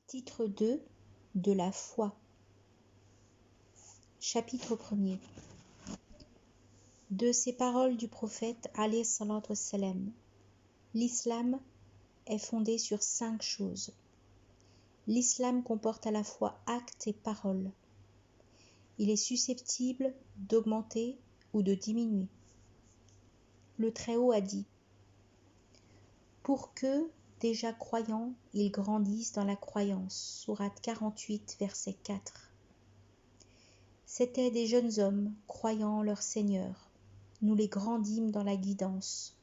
Titre 2 de la foi. Chapitre 1er. De ces paroles du prophète alayhi salatu wassalam. L'islam est fondé sur 5 choses. L'islam comporte à la fois actes et paroles. Il est susceptible d'augmenter ou de diminuer. Le Très-Haut a dit : pour que, déjà croyants, ils grandissent dans la croyance. Sourate 48, verset 4. C'étaient des jeunes hommes, croyant en leur Seigneur. Nous les grandîmes dans la guidance.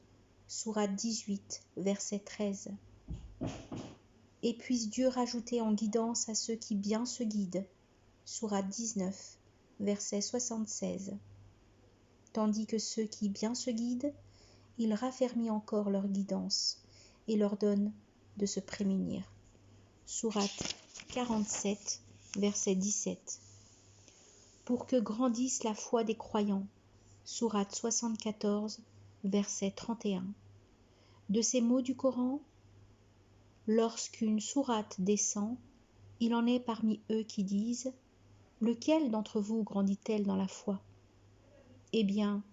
Sourate 18, verset 13. Et puisse Dieu rajouter en guidance à ceux qui bien se guident. Sourate 19, verset 76. Tandis que ceux qui bien se guident, il raffermit encore leur guidance et leur donne de se prémunir. Sourate 47, verset 17. Pour que grandisse la foi des croyants. Sourate 74, verset 31. De ces mots du Coran, lorsqu'une sourate descend, il en est parmi eux qui disent : lequel d'entre vous grandit-elle dans la foi ? Eh bien,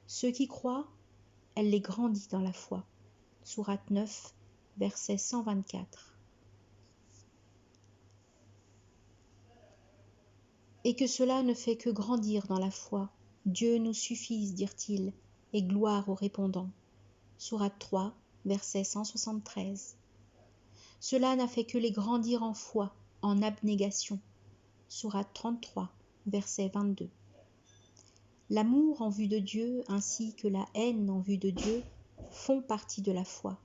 ceux qui croient, elle les grandit dans la foi. Sourate 9, verset 124. Et que cela ne fait que grandir dans la foi. Dieu nous suffise, dirent-ils, et gloire aux répondants. Sourate 3, verset 173. Cela n'a fait que les grandir en foi, en abnégation. Sourate 33, verset 22. L'amour en vue de Dieu ainsi que la haine en vue de Dieu font partie de la foi.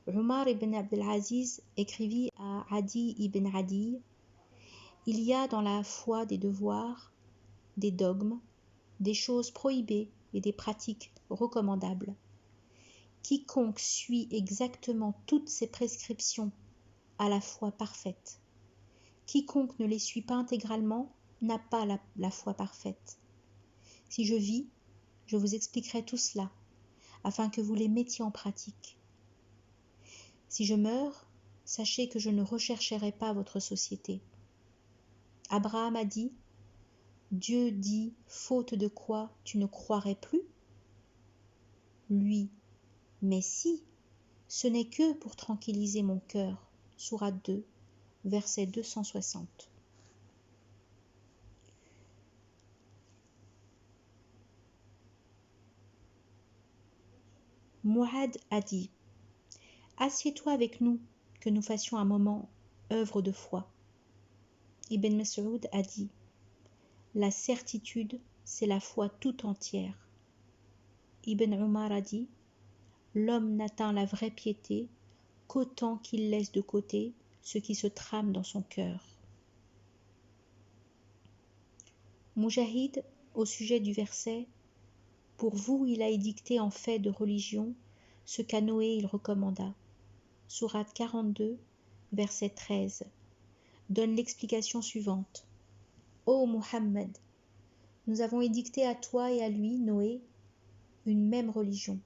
Omar ibn Abdelaziz écrivit à Adi ibn Adi : il y a dans la foi des devoirs, des dogmes, des choses prohibées et des pratiques recommandables. Quiconque suit exactement toutes ces prescriptions a la foi parfaite. Quiconque ne les suit pas intégralement n'a pas la foi parfaite. Si je vis, je vous expliquerai tout cela, afin que vous les mettiez en pratique. Si je meurs, sachez que je ne rechercherai pas votre société. Abraham a dit : Dieu dit, faute de quoi tu ne croirais plus ? Lui : mais si, ce n'est que pour tranquilliser mon cœur. Sourate 2, verset 260. Mu'adh a dit : assieds-toi avec nous, que nous fassions un moment œuvre de foi. Ibn Mas'ud a dit : la certitude, c'est la foi tout entière. Ibn Umar a dit : l'homme n'atteint la vraie piété qu'autant qu'il laisse de côté ce qui se trame dans son cœur. Mujahid, au sujet du verset : pour vous, il a édicté en fait de religion ce qu'à Noé il recommanda. Sourate 42, verset 13, donne l'explication suivante. Ô Muhammad, nous avons édicté à toi et à lui, Noé, une même religion.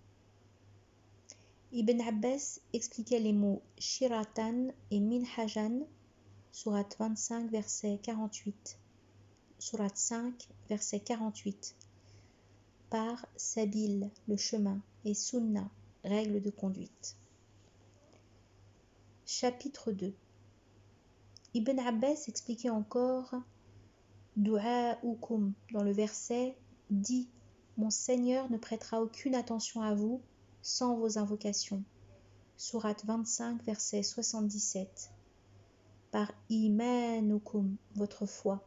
Ibn Abbas expliquait les mots shiratan et minhajan, sourate 25, verset 48, sourate 5, verset 48, par sabil, le chemin, et sunna, règle de conduite. Chapitre 2. Ibn Abbas expliquait encore Du'a'ukum dans le verset dit : mon Seigneur ne prêtera aucune attention à vous sans vos invocations. Sourate 25, verset 77. Par imanukum, votre foi.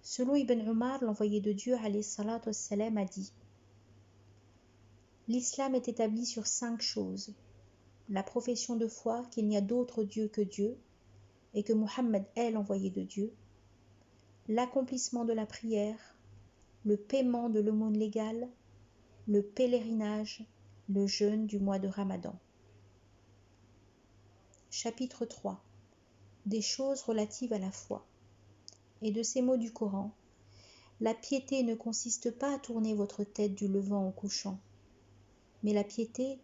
Selon Ibn Umar, l'envoyé de Dieu alayhi salatu wassalam a dit : l'islam est établi sur 5 choses. La profession de foi qu'il n'y a d'autre Dieu que Dieu et que Muhammad est l'envoyé de Dieu, l'accomplissement de la prière, le paiement de l'aumône légale, le pèlerinage, le jeûne du mois de Ramadan. Chapitre 3. Des choses relatives à la foi. Et de ces mots du Coran, la piété ne consiste pas à tourner votre tête du levant au couchant, mais la piété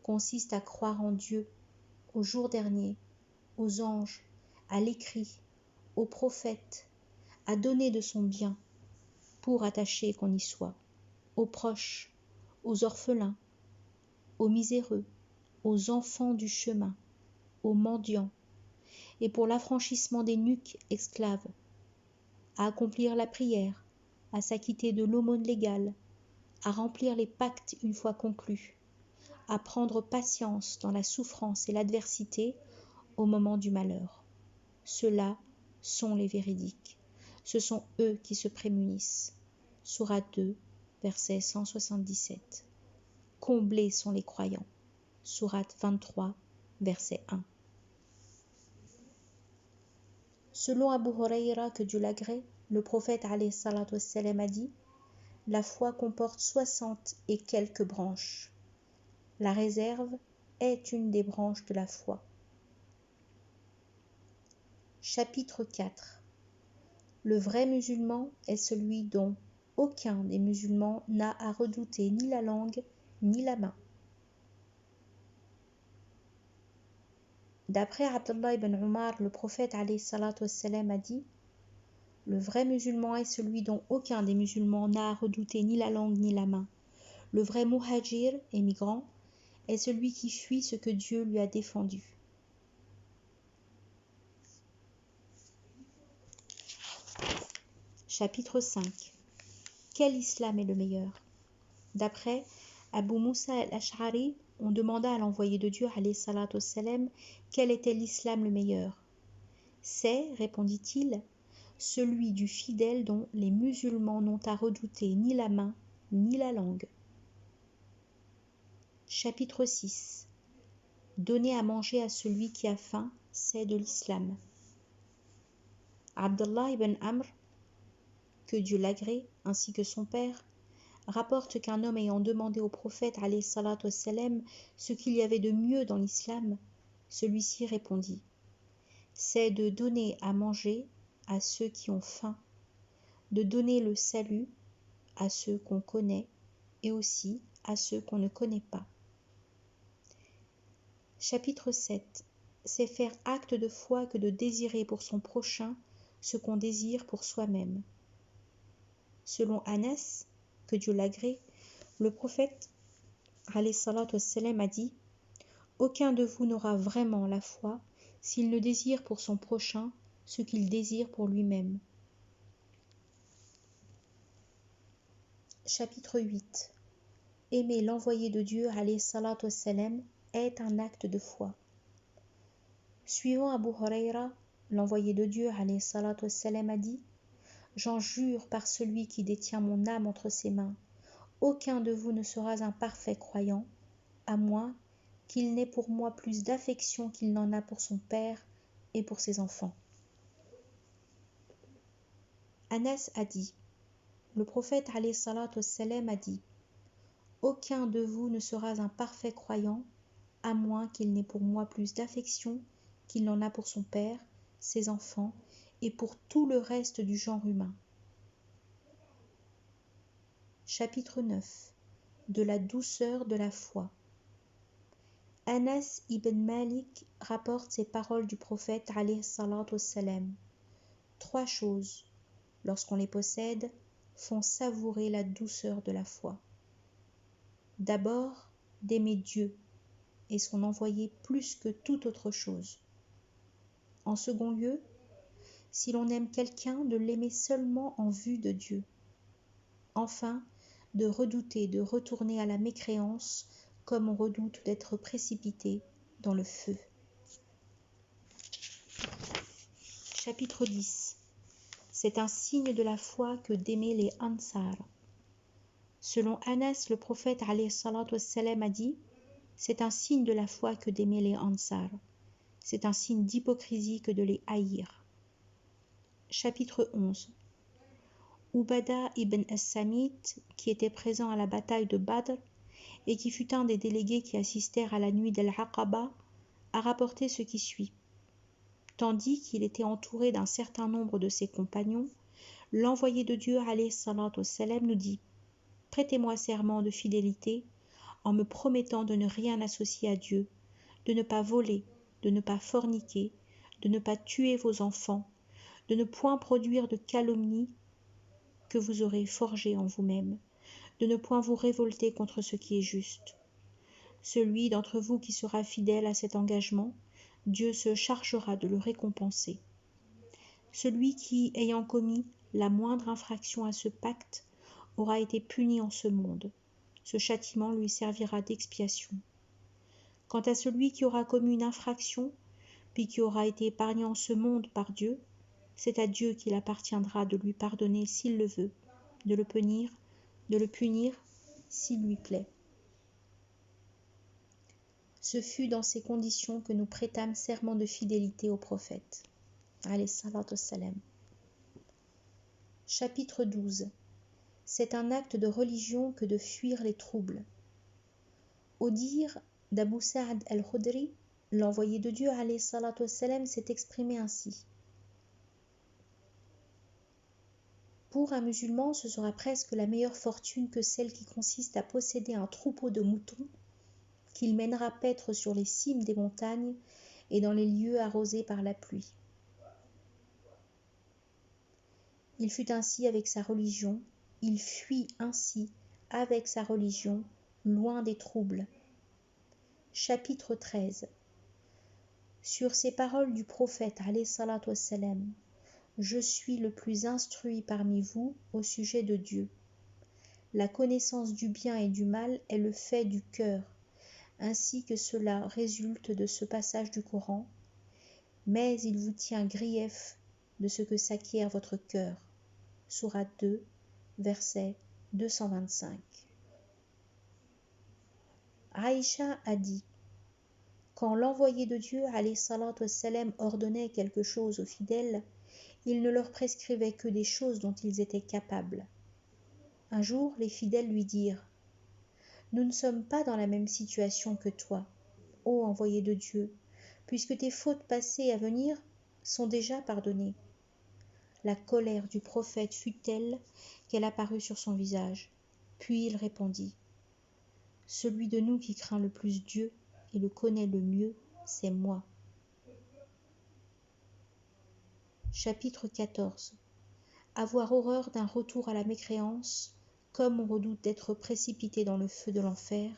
consiste à croire en Dieu, au jour dernier aux anges, à l'écrit, aux prophètes, à donner de son bien, pour attacher qu'on y soit, aux proches, aux orphelins, aux miséreux, aux enfants du chemin, aux mendiants, et pour l'affranchissement des nuques esclaves, à accomplir la prière, à s'acquitter de l'aumône légale, à remplir les pactes une fois conclus, à prendre patience dans la souffrance et l'adversité au moment du malheur. Ceux-là sont les véridiques. Ce sont eux qui se prémunissent. Sourate 2, verset 177. Comblés sont les croyants. Sourate 23, verset 1. Selon Abu Huraira, que Dieu l'agrée, le prophète alayhi salatu wassalam a dit: la foi comporte 60 et quelques branches. La réserve est une des branches de la foi. Chapitre 4. Le vrai musulman est celui dont aucun des musulmans n'a à redouter ni la langue ni la main. D'après Abdullah ibn Umar, le prophète alayhi salatu wassalam a dit: le vrai musulman est celui dont aucun des musulmans n'a à redouter ni la langue ni la main. Le vrai muhajir, émigrant, est celui qui fuit ce que Dieu lui a défendu. Chapitre 5. Quel islam est le meilleur? D'après Abu Moussa al-Ash'ari, on demanda à l'envoyé de Dieu alayhi salatu wassalam quel était l'islam le meilleur. C'est, répondit-il, celui du fidèle dont les musulmans n'ont à redouter ni la main ni la langue. Chapitre 6. Donner à manger à celui qui a faim, c'est de l'islam. Abdullah ibn Amr, que Dieu l'agrée, ainsi que son père, rapporte qu'un homme ayant demandé au prophète alayhi salatu wassalam ce qu'il y avait de mieux dans l'islam, celui-ci répondit: c'est de donner à manger à ceux qui ont faim, de donner le salut à ceux qu'on connaît et aussi à ceux qu'on ne connaît pas. Chapitre 7. C'est faire acte de foi que de désirer pour son prochain ce qu'on désire pour soi-même. Selon Anas, que Dieu l'agrée, le prophète alayhi salatu wassalam a dit: aucun de vous n'aura vraiment la foi s'il ne désire pour son prochain ce qu'il désire pour lui-même. Chapitre 8. Aimer l'envoyé de Dieu alayhi salatu wassalam est un acte de foi. Suivant Abu Huraira, l'envoyé de Dieu alayhi salatu wassalam a dit: j'en jure par celui qui détient mon âme entre ses mains, aucun de vous ne sera un parfait croyant, à moins qu'il n'ait pour moi plus d'affection qu'il n'en a pour son père et pour ses enfants. Anas a dit: le prophète alayhi salatu wassalam a dit: aucun de vous ne sera un parfait croyant, à moins qu'il n'ait pour moi plus d'affection qu'il n'en a pour son père, ses enfants et pour tout le reste du genre humain. Chapitre 9. De la douceur de la foi. Anas ibn Malik rapporte ces paroles du prophète alayhi salatu wassalam. 3 choses, lorsqu'on les possède, font savourer la douceur de la foi. D'abord, d'aimer Dieu et son envoyé plus que toute autre chose. En second lieu, si l'on aime quelqu'un, de l'aimer seulement en vue de Dieu. Enfin, de redouter de retourner à la mécréance comme on redoute d'être précipité dans le feu. Chapitre 10. C'est un signe de la foi que d'aimer les Ansar. Selon Anas, le prophète alayhi salatu wassalam a dit: c'est un signe de la foi que d'aimer les Ansar. C'est un signe d'hypocrisie que de les haïr. Chapitre 11. Ubada ibn as-Samit, qui était présent à la bataille de Badr et qui fut un des délégués qui assistèrent à la nuit d'Al-Aqaba, a rapporté ce qui suit. Tandis qu'il était entouré d'un certain nombre de ses compagnons, l'envoyé de Dieu alayhi salatu wassalam nous dit: prêtez-moi serment de fidélité en me promettant de ne rien associer à Dieu, de ne pas voler, de ne pas forniquer, de ne pas tuer vos enfants, de ne point produire de calomnie que vous aurez forgée en vous-même, de ne point vous révolter contre ce qui est juste. Celui d'entre vous qui sera fidèle à cet engagement, Dieu se chargera de le récompenser. Celui qui, ayant commis la moindre infraction à ce pacte, aura été puni en ce monde. Ce châtiment lui servira d'expiation. Quant à celui qui aura commis une infraction, puis qui aura été épargné en ce monde par Dieu, c'est à Dieu qu'il appartiendra de lui pardonner s'il le veut, de le punir s'il lui plaît. Ce fut dans ces conditions que nous prêtâmes serment de fidélité au prophète. Alayhi salatu wassalam. Chapitre 12. C'est un acte de religion que de fuir les troubles. Au dire d'Abu Sa'd al-Khudri, l'envoyé de Dieu alayhi salatu wassalam s'est exprimé ainsi. Pour un musulman, ce sera presque la meilleure fortune que celle qui consiste à posséder un troupeau de moutons qu'il mènera paître sur les cimes des montagnes et dans les lieux arrosés par la pluie. Il fut ainsi avec sa religion, il fuit ainsi avec sa religion, loin des troubles. Chapitre 13. Sur ces paroles du prophète alayhi salatu wassalam, je suis le plus instruit parmi vous au sujet de Dieu. La connaissance du bien et du mal est le fait du cœur, ainsi que cela résulte de ce passage du Coran, mais il vous tient grief de ce que s'acquiert votre cœur. Sourate 2, verset 225. Aïcha a dit, quand l'envoyé de Dieu, alayhi salatu wassalam, ordonnait quelque chose aux fidèles, il ne leur prescrivait que des choses dont ils étaient capables. Un jour, les fidèles lui dirent, nous ne sommes pas dans la même situation que toi, ô envoyé de Dieu, puisque tes fautes passées et à venir sont déjà pardonnées. La colère du prophète fut telle qu'elle apparut sur son visage. Puis il répondit, celui de nous qui craint le plus Dieu et le connaît le mieux, c'est moi. Chapitre 14. Avoir horreur d'un retour à la mécréance, comme on redoute d'être précipité dans le feu de l'enfer,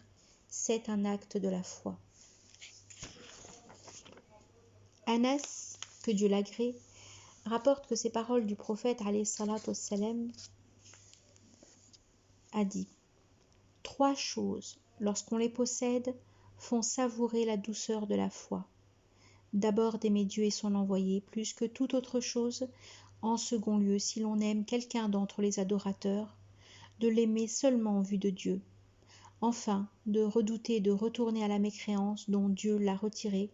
c'est un acte de la foi. Anas, que Dieu l'agrée, rapporte que ces paroles du prophète alayhi salatu wassalam a dit, 3 choses, lorsqu'on les possède, font savourer la douceur de la foi. D'abord d'aimer Dieu et son envoyé plus que toute autre chose. En second lieu, si l'on aime quelqu'un d'entre les adorateurs, de l'aimer seulement en vue de Dieu. Enfin, de redouter de retourner à la mécréance dont Dieu l'a retiré,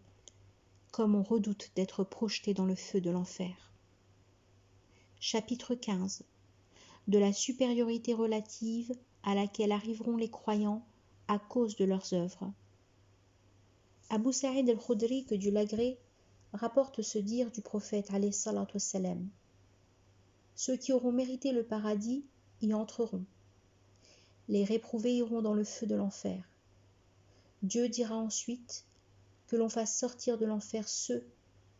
comme on redoute d'être projeté dans le feu de l'enfer. Chapitre 15. De la supériorité relative à laquelle arriveront les croyants à cause de leurs œuvres. Abu Sa'id al-Khudri, que Dieu l'agrée, rapporte ce dire du prophète alayhi salatu wassalam. Ceux qui auront mérité le paradis y entreront. Les réprouvés iront dans le feu de l'enfer. Dieu dira ensuite que l'on fasse sortir de l'enfer ceux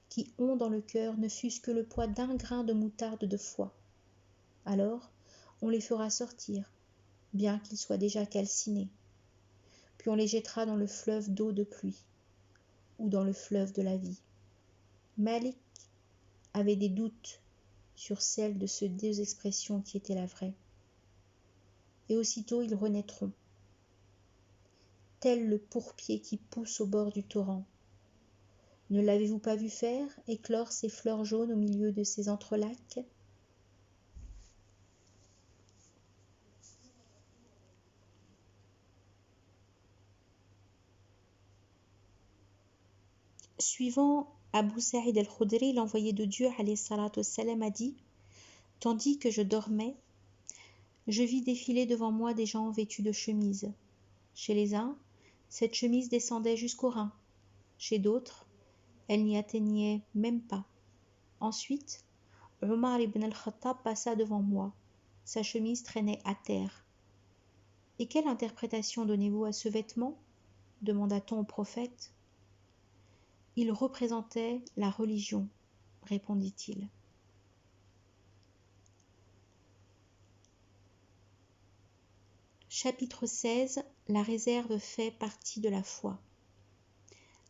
qui ont dans le cœur ne fût-ce que le poids d'un grain de moutarde de foi. Alors, on les fera sortir, bien qu'ils soient déjà calcinés. Puis on les jettera dans le fleuve d'eau de pluie, ou dans le fleuve de la vie. Malik avait des doutes sur celle de ces 2 expressions qui étaient la vraie. Et aussitôt ils renaîtront, tel le pourpier qui pousse au bord du torrent. Ne l'avez-vous pas vu faire, éclore ses fleurs jaunes au milieu de ses entrelacs? Suivant Abu Sa'id al-Khudri, l'envoyé de Dieu alayhi salatu wassalam, a dit, tandis que je dormais, je vis défiler devant moi des gens vêtus de chemises. Chez les uns, cette chemise descendait jusqu'aux reins. Chez d'autres, elle n'y atteignait même pas. Ensuite, Omar ibn al-Khattab passa devant moi. Sa chemise traînait à terre. « Et quelle interprétation donnez-vous à ce vêtement » demanda-t-on au prophète. Il représentait la religion, répondit-il. Chapitre 16. La réserve fait partie de la foi.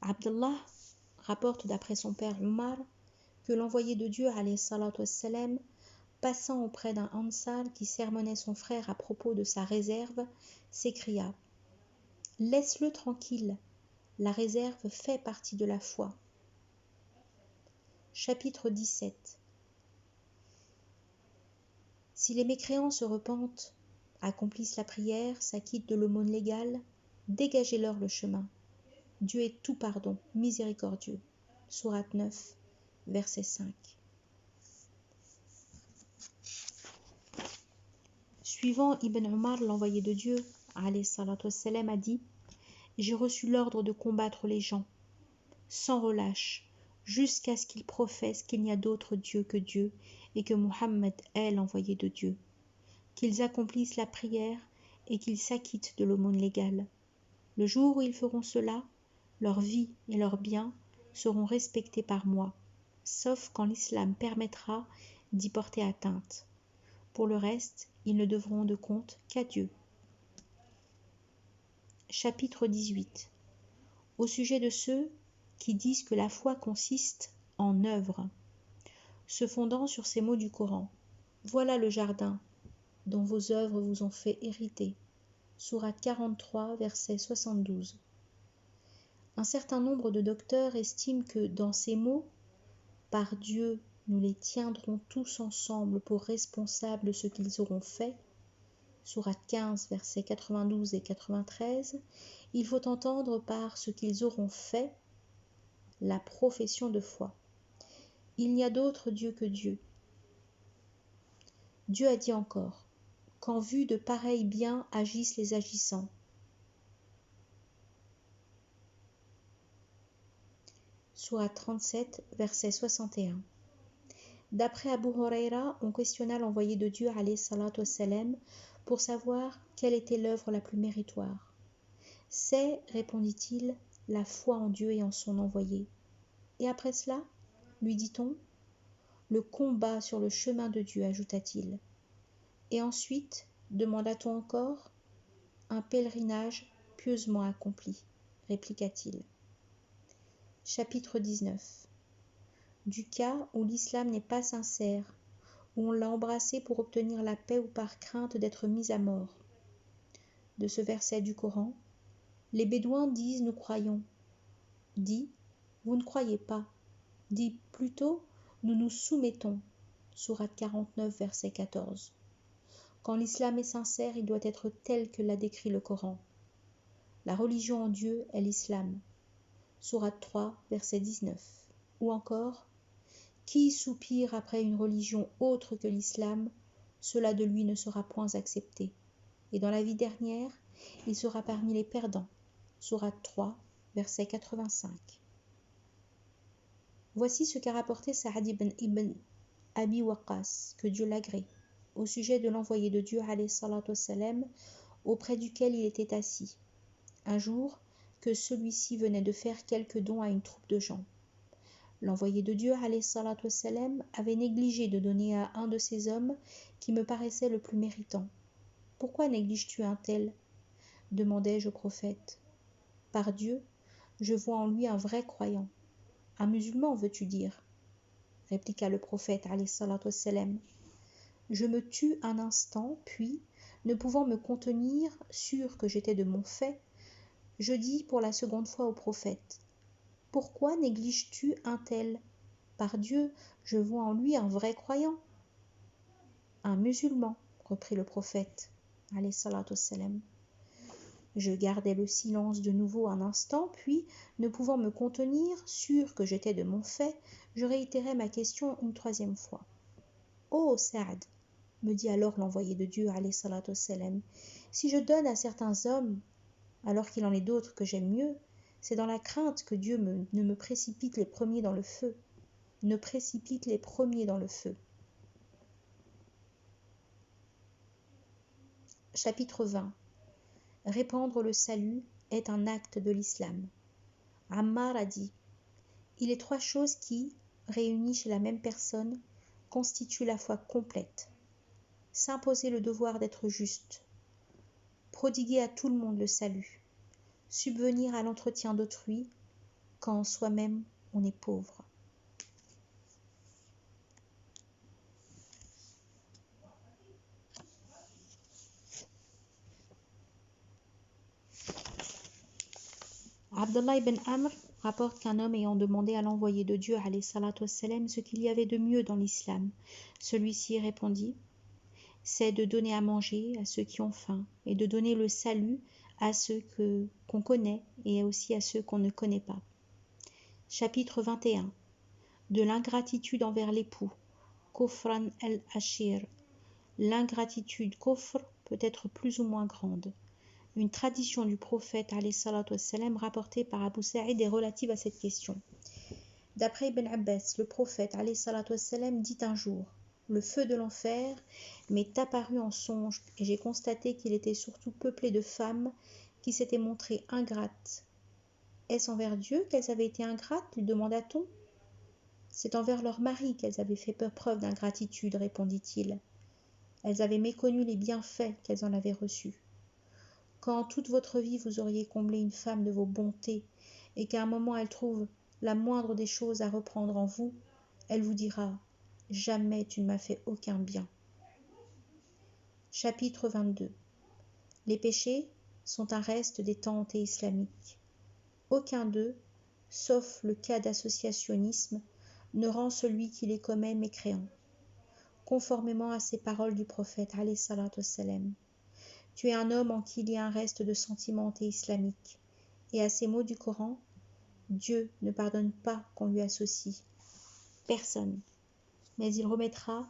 Abdallah rapporte d'après son père Omar que l'envoyé de Dieu, alayhi salatu wassalam, passant auprès d'un Ansar qui sermonnait son frère à propos de sa réserve, s'écria « Laisse-le tranquille, la réserve fait partie de la foi. » Chapitre 17. Si les mécréants se repentent, accomplissent la prière, s'acquittent de l'aumône légale, dégagez-leur le chemin. Dieu est tout pardon, miséricordieux. Sourate 9, verset 5. Suivant Ibn Omar, l'envoyé de Dieu, alayhi salatu wassalam, a dit « J'ai reçu l'ordre de combattre les gens, sans relâche, jusqu'à ce qu'ils professent qu'il n'y a d'autre Dieu que Dieu et que Muhammad est l'envoyé de Dieu, qu'ils accomplissent la prière et qu'ils s'acquittent de l'aumône légale. Le jour où ils feront cela, leur vie et leurs biens seront respectés par moi, sauf quand l'islam permettra d'y porter atteinte. Pour le reste, ils ne devront de compte qu'à Dieu. » Chapitre 18. Au sujet de ceux qui disent que la foi consiste en œuvres, se fondant sur ces mots du Coran. Voilà le jardin dont vos œuvres vous ont fait hériter. Sourate 43, verset 72. Un certain nombre de docteurs estiment que dans ces mots, par Dieu, nous les tiendrons tous ensemble pour responsables de ce qu'ils auront fait, Sourate 15, versets 92 et 93, il faut entendre par ce qu'ils auront fait la profession de foi. Il n'y a d'autre Dieu que Dieu. Dieu a dit encore, qu'en vue de pareils biens agissent les agissants. Sourate 37, verset 61. D'après Abu Huraira, on questionna l'envoyé de Dieu, alayhi salatu wassalam, pour savoir quelle était l'œuvre la plus méritoire. C'est, répondit-il, la foi en Dieu et en son envoyé. Et après cela, lui dit-on, le combat sur le chemin de Dieu, ajouta-t-il. Et ensuite, demanda-t-on encore, un pèlerinage pieusement accompli, répliqua-t-il. Chapitre 19. Du cas où l'islam n'est pas sincère, où on l'a embrassé pour obtenir la paix ou par crainte d'être mis à mort. De ce verset du Coran, les Bédouins disent « nous croyons », dit « vous ne croyez pas », dit plutôt « nous nous soumettons », sourate 49, verset 14. Quand l'islam est sincère, il doit être tel que l'a décrit le Coran. La religion en Dieu est l'islam, sourate 3, verset 19. Ou encore, qui soupire après une religion autre que l'islam, cela de lui ne sera point accepté. Et dans la vie dernière, il sera parmi les perdants. Sourate 3, verset 85. Voici ce qu'a rapporté Sa'ad ibn Abi Waqqas, que Dieu l'agrée, au sujet de l'envoyé de Dieu, alayhi salatu wassalam, auprès duquel il était assis, un jour que celui-ci venait de faire quelques dons à une troupe de gens. L'envoyé de Dieu, alayhi salatu wassalam, avait négligé de donner à un de ces hommes qui me paraissait le plus méritant. « Pourquoi négliges-tu un tel ?» demandai-je au prophète. « Par Dieu, je vois en lui un vrai croyant. »« Un musulman, veux-tu dire ?» répliqua le prophète, alayhi salatu wassalam. Je me tus un instant, puis, ne pouvant me contenir, sûr que j'étais de mon fait, je dis pour la seconde fois au prophète, « Pourquoi négliges-tu un tel ? Par Dieu, je vois en lui un vrai croyant. »« Un musulman, reprit le prophète, alayhi salatu wassalam. Je gardai le silence de nouveau un instant, puis, ne pouvant me contenir, sûr que j'étais de mon fait, je réitérai ma question une troisième fois. « Ô Saad, me dit alors l'envoyé de Dieu, alayhi salatu wassalam, si je donne à certains hommes, alors qu'il en est d'autres que j'aime mieux, c'est dans la crainte que Dieu ne me précipite les premiers dans le feu. Ne précipite les premiers dans le feu. » Chapitre 20. Répandre le salut est un acte de l'islam. Ammar a dit, Il est 3 choses qui, réunies chez la même personne, constituent la foi complète. S'imposer le devoir d'être juste, prodiguer à tout le monde le salut, subvenir à l'entretien d'autrui, quand en soi-même on est pauvre. Abdallah ibn Amr rapporte qu'un homme ayant demandé à l'envoyé de Dieu alayhi salatu wassalam, ce qu'il y avait de mieux dans l'islam, celui-ci répondit: c'est de donner à manger à ceux qui ont faim et de donner le salut à ceux qu'on connaît et aussi à ceux qu'on ne connaît pas. Chapitre 21. De l'ingratitude envers l'époux. Kufran al-Ashir. L'ingratitude kufr peut être plus ou moins grande. Une tradition du prophète alayhi salatu wassalam rapportée par Abu Sa'id est relative à cette question. D'après Ibn Abbas, le prophète alayhi salatu wassalam dit un jour: le feu de l'enfer m'est apparu en songe et j'ai constaté qu'il était surtout peuplé de femmes qui s'étaient montrées ingrates. Est-ce envers Dieu qu'elles avaient été ingrates, lui demanda-t-on. C'est envers leur mari qu'elles avaient fait preuve d'ingratitude, répondit-il. Elles avaient méconnu les bienfaits qu'elles en avaient reçus. Quand toute votre vie vous auriez comblé une femme de vos bontés et qu'à un moment elle trouve la moindre des choses à reprendre en vous, elle vous dira: jamais tu ne m'as fait aucun bien. Chapitre 22. Les péchés sont un reste des temps anté-islamiques. Aucun d'eux, sauf le cas d'associationnisme, ne rend celui qui les commet mécréant. Conformément à ces paroles du prophète alayhi salatu wassalam, tu es un homme en qui il y a un reste de sentiment anté-islamique, et à ces mots du Coran, Dieu ne pardonne pas qu'on lui associe personne, mais il remettra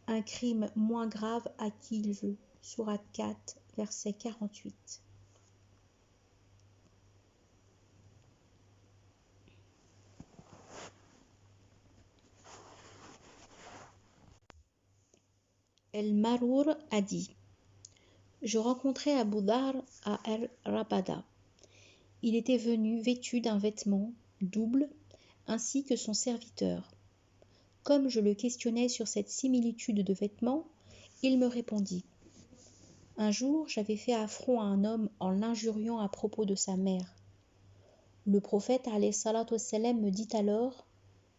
un crime moins grave à qui il veut. Sourate 4, verset 48. El-Marour a dit: je rencontrai Abu Dharr à Rabada. Il était venu vêtu d'un vêtement double, ainsi que son serviteur. Comme je le questionnais sur cette similitude de vêtements, il me répondit: un jour, j'avais fait affront à un homme en l'injuriant à propos de sa mère. Le prophète alayhi salatu wassalam me dit alors: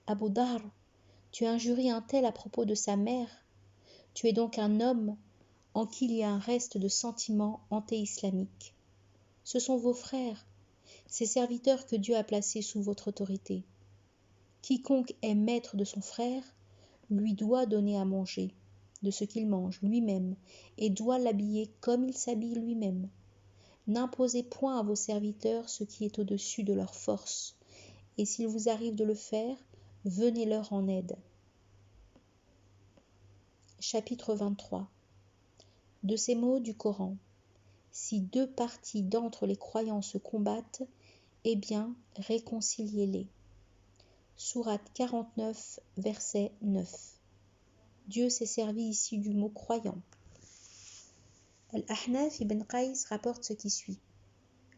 Abu Dharr, tu injuries un tel à propos de sa mère. Tu es donc un homme en qui il y a un reste de sentiments anté-islamiques. Ce sont vos frères, ces serviteurs que Dieu a placés sous votre autorité. Quiconque est maître de son frère lui doit donner à manger de ce qu'il mange lui-même et doit l'habiller comme il s'habille lui-même. N'imposez point à vos serviteurs ce qui est au-dessus de leur force, et s'il vous arrive de le faire, venez-leur en aide. Chapitre 23. De ces mots du Coran: si deux parties d'entre les croyants se combattent, eh bien, réconciliez-les. Sourate 49, verset 9. Dieu s'est servi ici du mot croyant. Al-Ahnaf ibn Qais rapporte ce qui suit.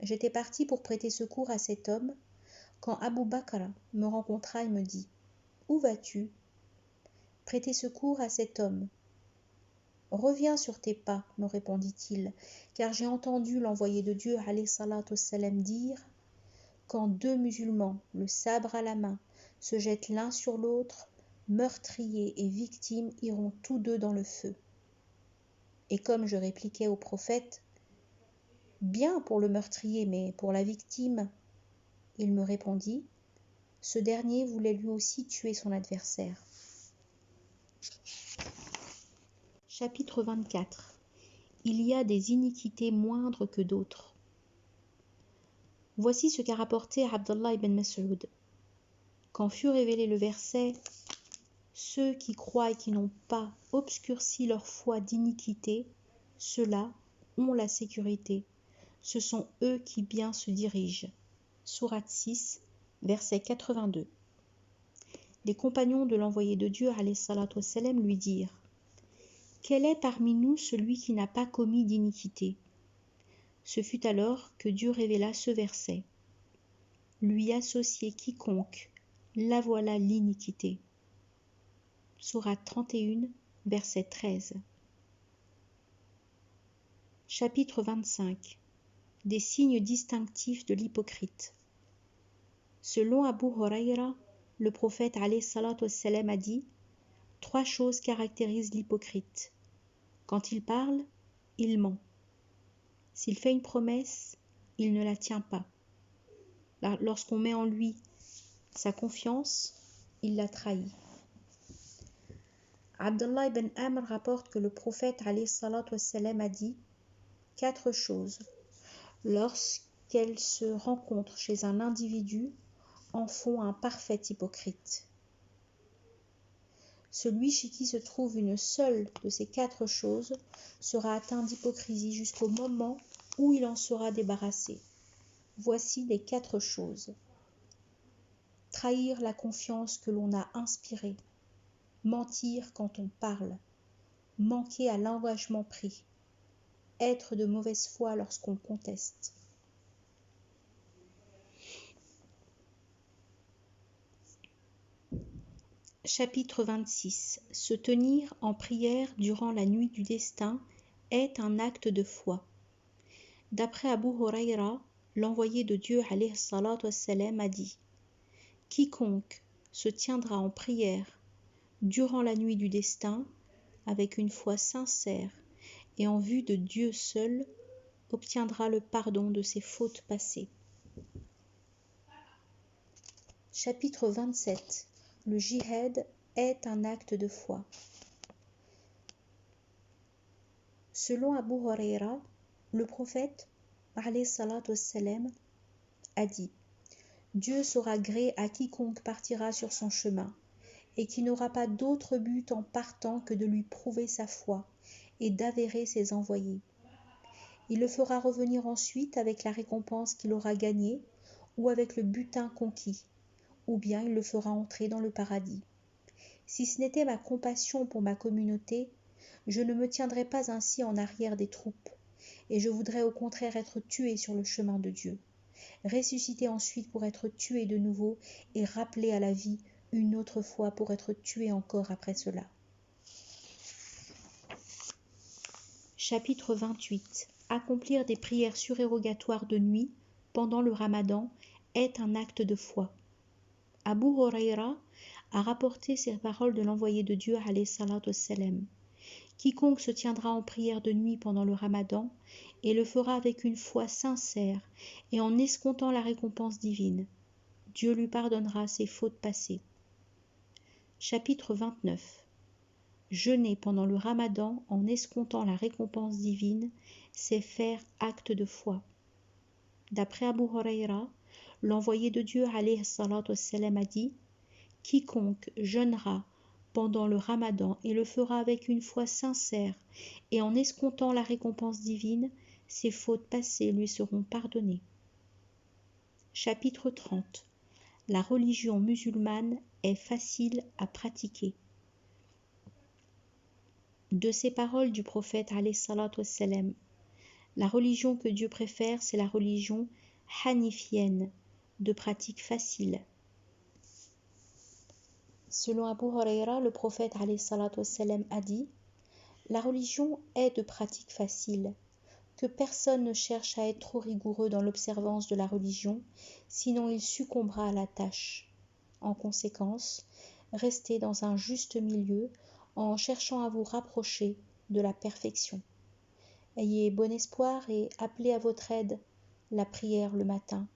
J'étais parti pour prêter secours à cet homme quand Abu Bakr me rencontra et me dit: où vas-tu? Prêter secours à cet homme. Reviens sur tes pas, me répondit-il, car j'ai entendu l'envoyé de Dieu alayhi salatu wassalam dire: quand deux musulmans, le sabre à la main, se jettent l'un sur l'autre, meurtriers et victimes iront tous deux dans le feu. Et comme je répliquais au prophète: bien pour le meurtrier, mais pour la victime, il me répondit: ce dernier voulait lui aussi tuer son adversaire. Chapitre 24. Il y a des iniquités moindres que d'autres. Voici ce qu'a rapporté Abdallah ibn Mas'ud. Quand fut révélé le verset: ceux qui croient et qui n'ont pas obscurci leur foi d'iniquité, ceux-là ont la sécurité. Ce sont eux qui bien se dirigent. Sourate 6, verset 82. Les compagnons de l'envoyé de Dieu alayhi salatu wassalam lui dirent: quel est parmi nous celui qui n'a pas commis d'iniquité? Ce fut alors que Dieu révéla ce verset. lui associer quiconque, la voilà l'iniquité. Sourate 31, verset 13. Chapitre 25. Des signes distinctifs de l'hypocrite. Selon Abu Huraira, le prophète alayhi salatu wassalam a dit: 3 choses caractérisent l'hypocrite. Quand il parle, il ment. S'il fait une promesse, il ne la tient pas. Lorsqu'on met en lui sa confiance, il la trahit. Abdullah ibn Amr rapporte que le prophète alayhi salatu wassalam a dit 4 choses. Lorsqu'elles se rencontrent chez un individu, en font un parfait hypocrite. Celui chez qui se trouve une seule de ces 4 choses sera atteint d'hypocrisie jusqu'au moment où il en sera débarrassé. Voici les 4 choses. Trahir la confiance que l'on a inspirée, mentir quand on parle, manquer à l'engagement pris, être de mauvaise foi lorsqu'on conteste. Chapitre 26. Se tenir en prière durant la nuit du destin est un acte de foi. D'après Abu Huraira, l'envoyé de Dieu alayhi salatu wassalam a dit: quiconque se tiendra en prière durant la nuit du destin avec une foi sincère et en vue de Dieu seul obtiendra le pardon de ses fautes passées. Chapitre 27. Le jihad est un acte de foi. Selon Abu Huraira, le prophète alayhi salatu wassalam a dit: Dieu saura gré à quiconque partira sur son chemin et qui n'aura pas d'autre but en partant que de lui prouver sa foi et d'avérer ses envoyés. Il le fera revenir ensuite avec la récompense qu'il aura gagnée ou avec le butin conquis, ou bien il le fera entrer dans le paradis. Si ce n'était ma compassion pour ma communauté, je ne me tiendrais pas ainsi en arrière des troupes, et je voudrais au contraire être tué sur le chemin de Dieu, ressuscité ensuite pour être tué de nouveau et rappelé à la vie une autre fois pour être tué encore après cela. Chapitre 28. Accomplir des prières surérogatoires de nuit pendant le Ramadan est un acte de foi. Abu Huraira a rapporté ces paroles de l'envoyé de Dieu alayhi salatu wassalam. Quiconque se tiendra en prière de nuit pendant le Ramadan et le fera avec une foi sincère et en escomptant la récompense divine, Dieu lui pardonnera ses fautes passées. Chapitre 29. Jeûner pendant le Ramadan en escomptant la récompense divine, c'est faire acte de foi. D'après Abu Huraira, l'envoyé de Dieu alayhi salatu wassalam a dit: quiconque jeûnera pendant le Ramadan et le fera avec une foi sincère et en escomptant la récompense divine, ses fautes passées lui seront pardonnées. Chapitre 30. La religion musulmane est facile à pratiquer. De ces paroles du prophète alayhi salatu wassalam, la religion que Dieu préfère, c'est la religion hanifienne, de pratique facile. Selon Abu Huraira, le prophète alayhi salatu wassalam a dit: la religion est de pratique facile, que personne ne cherche à être trop rigoureux dans l'observance de la religion, sinon il succombera à la tâche. En conséquence, restez dans un juste milieu en cherchant à vous rapprocher de la perfection. Ayez bon espoir et appelez à votre aide la prière le matin,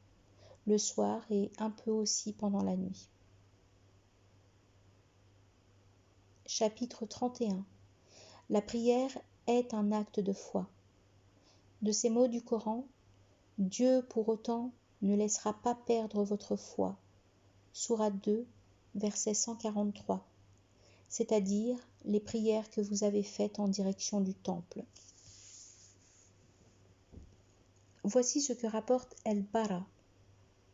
le soir et un peu aussi pendant la nuit. Chapitre 31. La prière est un acte de foi. De ces mots du Coran, Dieu pour autant ne laissera pas perdre votre foi. Sourate 2, verset 143, c'est-à-dire les prières que vous avez faites en direction du temple. Voici ce que rapporte El-Bara.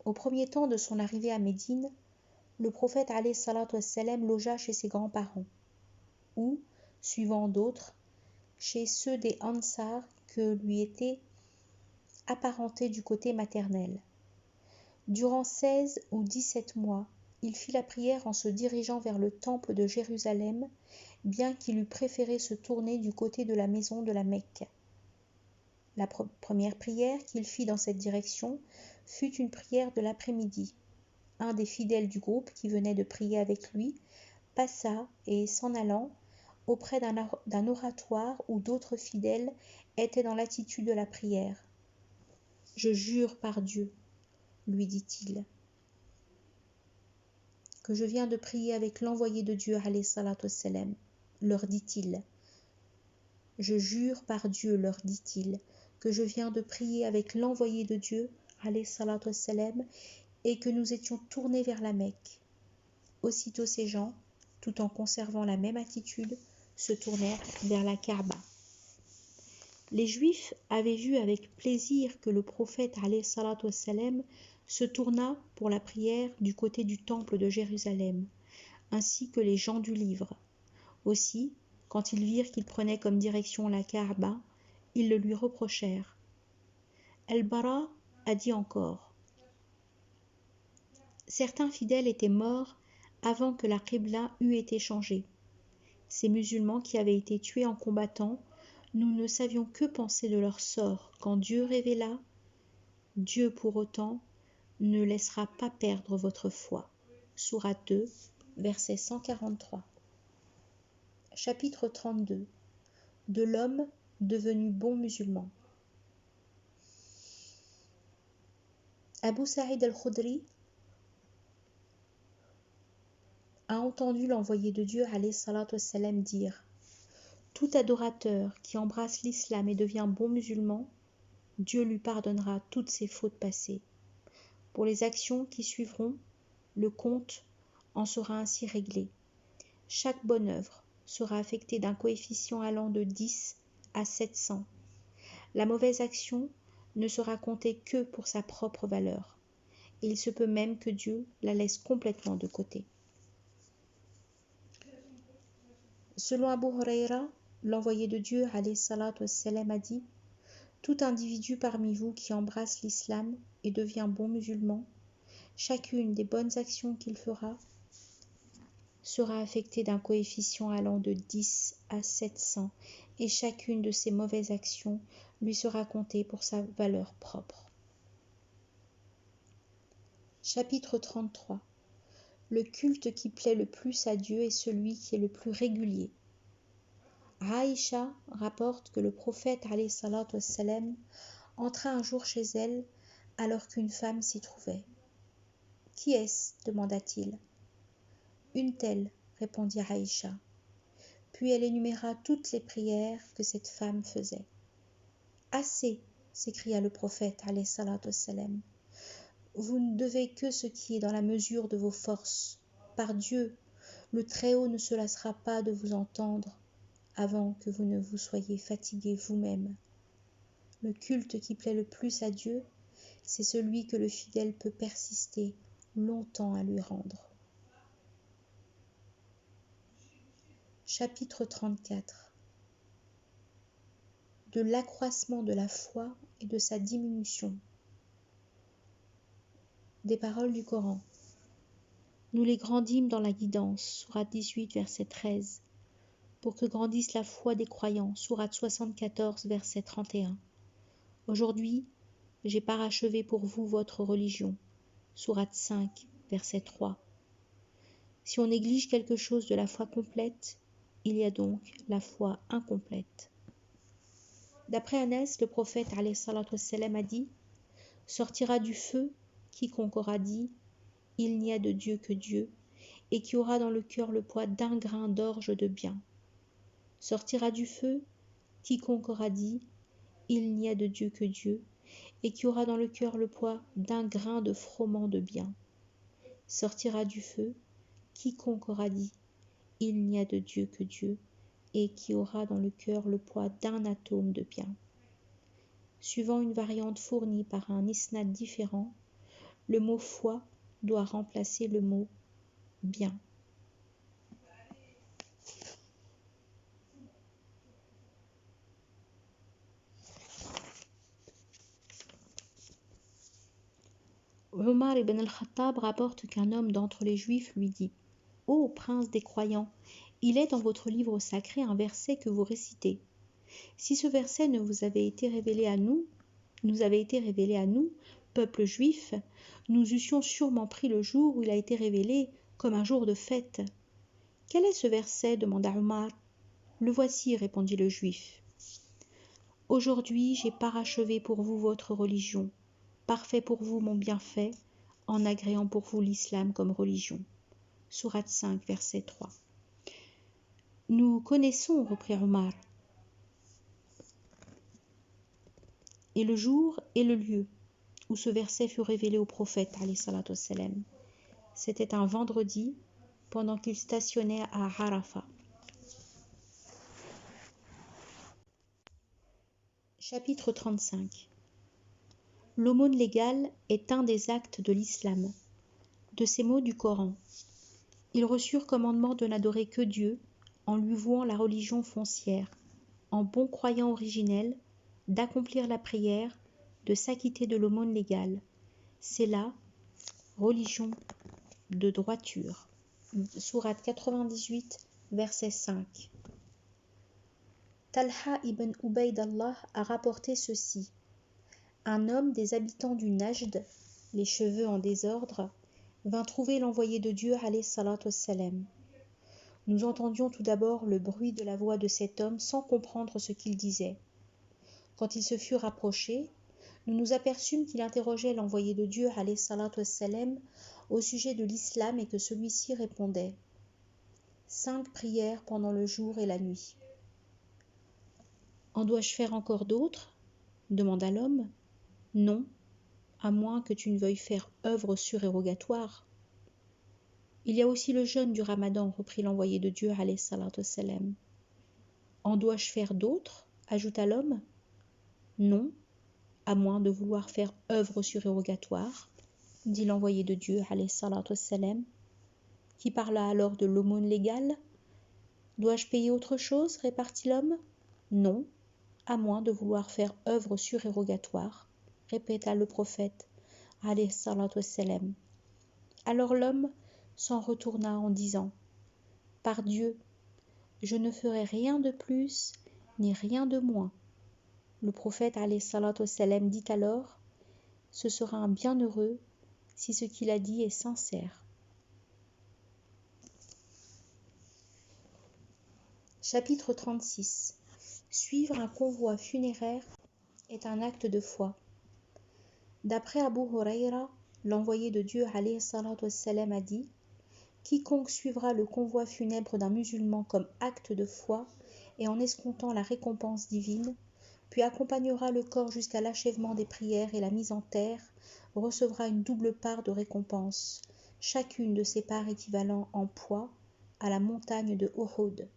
Au premier temps de son arrivée à Médine, le prophète alayhi salatu wassalam logea chez ses grands-parents, ou, suivant d'autres, chez ceux des Ansar que lui étaient apparentés du côté maternel. Durant 16 ou 17 mois, il fit la prière en se dirigeant vers le temple de Jérusalem, bien qu'il eût préféré se tourner du côté de la maison de la Mecque. La première prière qu'il fit dans cette direction fut une prière de l'après-midi. Un des fidèles du groupe qui venait de prier avec lui passa et, s'en allant, auprès d'un oratoire où d'autres fidèles étaient dans l'attitude de la prière. « Je jure par Dieu, lui dit-il, que je viens de prier avec l'envoyé de Dieu, alayhi salatu wassalam, leur dit-il. Je jure par Dieu, leur dit-il, que je viens de prier avec l'envoyé de Dieu, alayhi salatu wassalam, et que nous étions tournés vers la Mecque. Aussitôt ces gens, tout en conservant la même attitude, se tournèrent vers la Kaaba. Les Juifs avaient vu avec plaisir que le prophète alayhi salatu wassalam se tourna pour la prière du côté du temple de Jérusalem, ainsi que les gens du livre. Aussi, quand ils virent qu'il prenait comme direction la Kaaba, ils le lui reprochèrent. Al-Bara a dit encore: certains fidèles étaient morts avant que la Qibla eût été changée. Ces musulmans qui avaient été tués en combattant, nous ne savions que penser de leur sort quand Dieu révéla: Dieu pour autant ne laissera pas perdre votre foi. Sourate 2, verset 143. Chapitre 32. De l'homme devenu bon musulman. Abu Sa'id al-Khudri a entendu l'envoyé de Dieu alayhi salatu wassalam dire: tout adorateur qui embrasse l'islam et devient bon musulman, Dieu lui pardonnera toutes ses fautes passées. Pour les actions qui suivront, le compte en sera ainsi réglé. Chaque bonne œuvre sera affectée d'un coefficient allant de 10 à 700. La mauvaise action ne sera comptée que pour sa propre valeur. Et il se peut même que Dieu la laisse complètement de côté. Selon Abu Huraira, l'envoyé de Dieu alayhi salatu wassalam a dit: tout individu parmi vous qui embrasse l'islam et devient bon musulman, chacune des bonnes actions qu'il fera sera affectée d'un coefficient allant de 10 à 700 et chacune de ces mauvaises actions lui sera comptée pour sa valeur propre. Chapitre 33. Le culte qui plaît le plus à Dieu est celui qui est le plus régulier. Aïcha rapporte que le prophète alayhi salatu wassalam entra un jour chez elle alors qu'une femme s'y trouvait. « Qui est-ce » demanda-t-il. « Une telle » répondit Aïcha. Puis elle énuméra toutes les prières que cette femme faisait. « Assez » s'écria le prophète alayhi salatu wassalam. « Vous ne devez que ce qui est dans la mesure de vos forces. Par Dieu, le Très-Haut ne se lassera pas de vous entendre avant que vous ne vous soyez fatigué vous-même. Le culte qui plaît le plus à Dieu, c'est celui que le fidèle peut persister longtemps à lui rendre. Chapitre 34. De l'accroissement de la foi et de sa diminution. Des paroles du Coran. Nous les grandîmes dans la guidance, sourate 18, verset 13, pour que grandisse la foi des croyants, sourate 74, verset 31. Aujourd'hui, j'ai parachevé pour vous votre religion, sourate 5, verset 3. Si on néglige quelque chose de la foi complète, il y a donc la foi incomplète. D'après Anas, le prophète alayhi salatu wassalam a dit: sortira du feu quiconque aura dit il n'y a de Dieu que Dieu, et qui aura dans le cœur le poids d'un grain d'orge de bien. Sortira du feu quiconque aura dit il n'y a de Dieu que Dieu, et qui aura dans le cœur le poids d'un grain de froment de bien. Sortira du feu quiconque aura dit il n'y a de Dieu que Dieu, et qui aura dans le cœur le poids d'un atome de bien. Suivant une variante fournie par un isnad différent, le mot foi doit remplacer le mot bien. Omar ibn al-Khattab rapporte qu'un homme d'entre les Juifs lui dit « Ô prince des croyants, il est dans votre livre sacré un verset que vous récitez. Si ce verset nous avait été révélé à nous, peuple juif, nous eussions sûrement pris le jour où il a été révélé comme un jour de fête. » « Quel est ce verset ? Demanda Omar. « Le voici, répondit le juif. Aujourd'hui, j'ai parachevé pour vous votre religion, parfait pour vous mon bienfait, en agréant pour vous l'islam comme religion. Sourate 5, verset 3. Nous connaissons, reprit Omar, et le jour et le lieu où ce verset fut révélé au prophète, alayhi salatu wassalam. C'était un vendredi, pendant qu'il stationnait à Arafat. Chapitre 35. L'aumône légale est un des actes de l'islam. De ces mots du Coran. Ils reçurent commandement de n'adorer que Dieu, en lui vouant la religion foncière, en bon croyant originel, d'accomplir la prière, de s'acquitter de l'aumône légale. C'est la religion de droiture. Sourate 98, verset 5. Talha ibn Ubaydallah a rapporté ceci. Un homme des habitants du Najd, les cheveux en désordre, vint trouver l'envoyé de Dieu, alayhi salatu wassalam. Nous entendions tout d'abord le bruit de la voix de cet homme sans comprendre ce qu'il disait. Quand il se fut rapproché, nous nous aperçûmes qu'il interrogeait l'envoyé de Dieu, alayhi salatu wassalam, au sujet de l'islam et que celui-ci répondait 5 prières pendant le jour et la nuit. En dois-je faire encore d'autres ? Demanda l'homme. Non, à moins que tu ne veuilles faire œuvre surérogatoire. Il y a aussi le jeûne du Ramadan, reprit l'envoyé de Dieu, alayhi salatu wassalam. En dois-je faire d'autres ? Ajouta l'homme. Non, à moins de vouloir faire œuvre surérogatoire, dit l'envoyé de Dieu, alayhi salatu wassalam, qui parla alors de l'aumône légale. Dois-je payer autre chose ? Répartit l'homme. Non, à moins de vouloir faire œuvre surérogatoire, répéta le prophète, alayhi salatu wassalam. Alors l'homme s'en retourna en disant « Par Dieu, je ne ferai rien de plus ni rien de moins. » Le prophète alayhi salatu wassalam dit alors « Ce sera un bienheureux si ce qu'il a dit est sincère. » Chapitre 36. Suivre un convoi funéraire est un acte de foi. D'après Abu Huraira, l'envoyé de Dieu alayhi salatu wassalam a dit « Quiconque suivra le convoi funèbre d'un musulman comme acte de foi et en escomptant la récompense divine, puis accompagnera le corps jusqu'à l'achèvement des prières et la mise en terre, recevra une double part de récompense, chacune de ces parts équivalant en poids à la montagne de Uhud.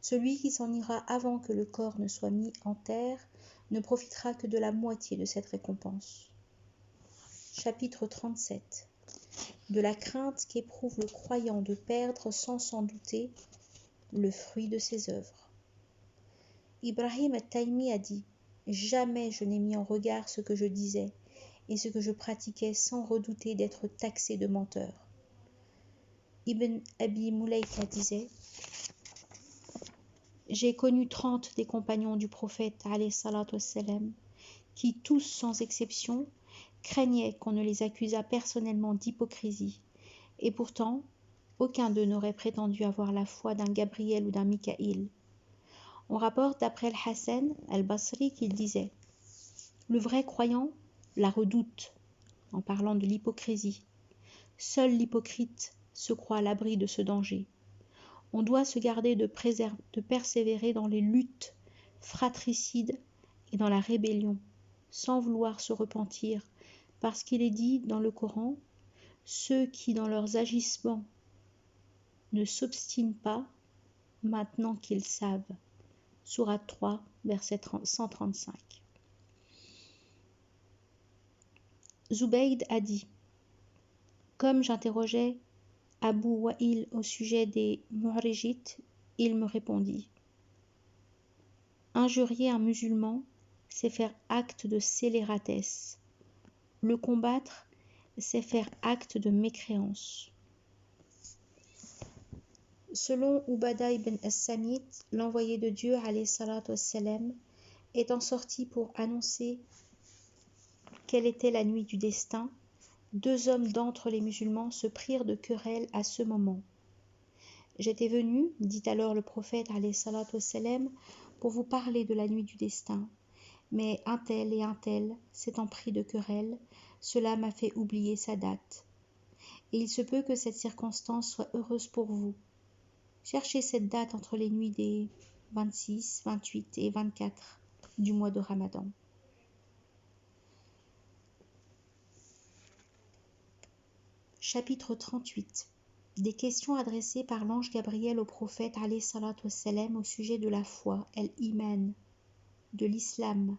Celui qui s'en ira avant que le corps ne soit mis en terre ne profitera que de la moitié de cette récompense. » Chapitre 37. De la crainte qu'éprouve le croyant de perdre sans s'en douter le fruit de ses œuvres. Ibrahim at-Taymi a dit « Jamais je n'ai mis en regard ce que je disais et ce que je pratiquais sans redouter d'être taxé de menteur. » Ibn Abi Mulaika disait « J'ai connu 30 des compagnons du prophète alayhi salatu wassalam, qui tous sans exception craignaient qu'on ne les accusât personnellement d'hypocrisie, et pourtant aucun d'eux n'aurait prétendu avoir la foi d'un Gabriel ou d'un Mikaïl. On rapporte d'après el Hassan al-Basri qu'il disait « Le vrai croyant la redoute, en parlant de l'hypocrisie. Seul l'hypocrite se croit à l'abri de ce danger. On doit se garder de persévérer dans les luttes fratricides et dans la rébellion, sans vouloir se repentir, parce qu'il est dit dans le Coran, ceux qui dans leurs agissements ne s'obstinent pas, maintenant qu'ils savent. Sourate 3, verset 135. Zubayd a dit, comme j'interrogeais Abu Wa'il au sujet des Mu'rijites, il me répondit injurier un musulman, c'est faire acte de scélératesse. Le combattre, c'est faire acte de mécréance. Selon Ubada ibn as-Samit, l'envoyé de Dieu, alayhi salatu wassalam, étant sorti pour annoncer quelle était la nuit du destin, 2 hommes d'entre les musulmans se prirent de querelle à ce moment. J'étais venu, dit alors le prophète, alayhi salatu wassalam, pour vous parler de la nuit du destin. Mais un tel et un tel s'étant pris de querelle, cela m'a fait oublier sa date. Et il se peut que cette circonstance soit heureuse pour vous. Cherchez cette date entre les nuits des 26, 28 et 24 du mois de Ramadan. Chapitre 38. Des questions adressées par l'ange Gabriel au prophète alayhi salatu wassalam au sujet de la foi, al-iman, de l'islam,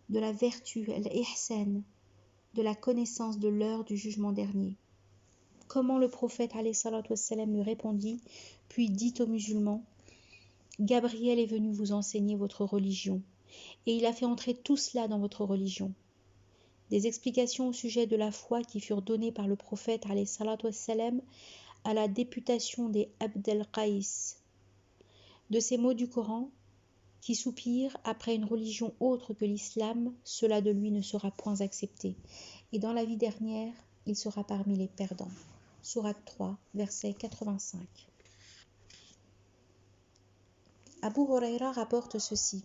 de la vertu, al-ihsan, de la connaissance de l'heure du jugement dernier. Comment le prophète alayhi salatu wassalam lui répondit, puis dit aux musulmans: Gabriel est venu vous enseigner votre religion, et il a fait entrer tout cela dans votre religion. Des explications au sujet de la foi qui furent données par le prophète alayhi salatu wassalam à la députation des Abd al-Qaïs. De ces mots du Coran, qui soupire après une religion autre que l'islam, cela de lui ne sera point accepté, et dans la vie dernière, il sera parmi les perdants. Sourate 3, verset 85. Abu Huraira rapporte ceci.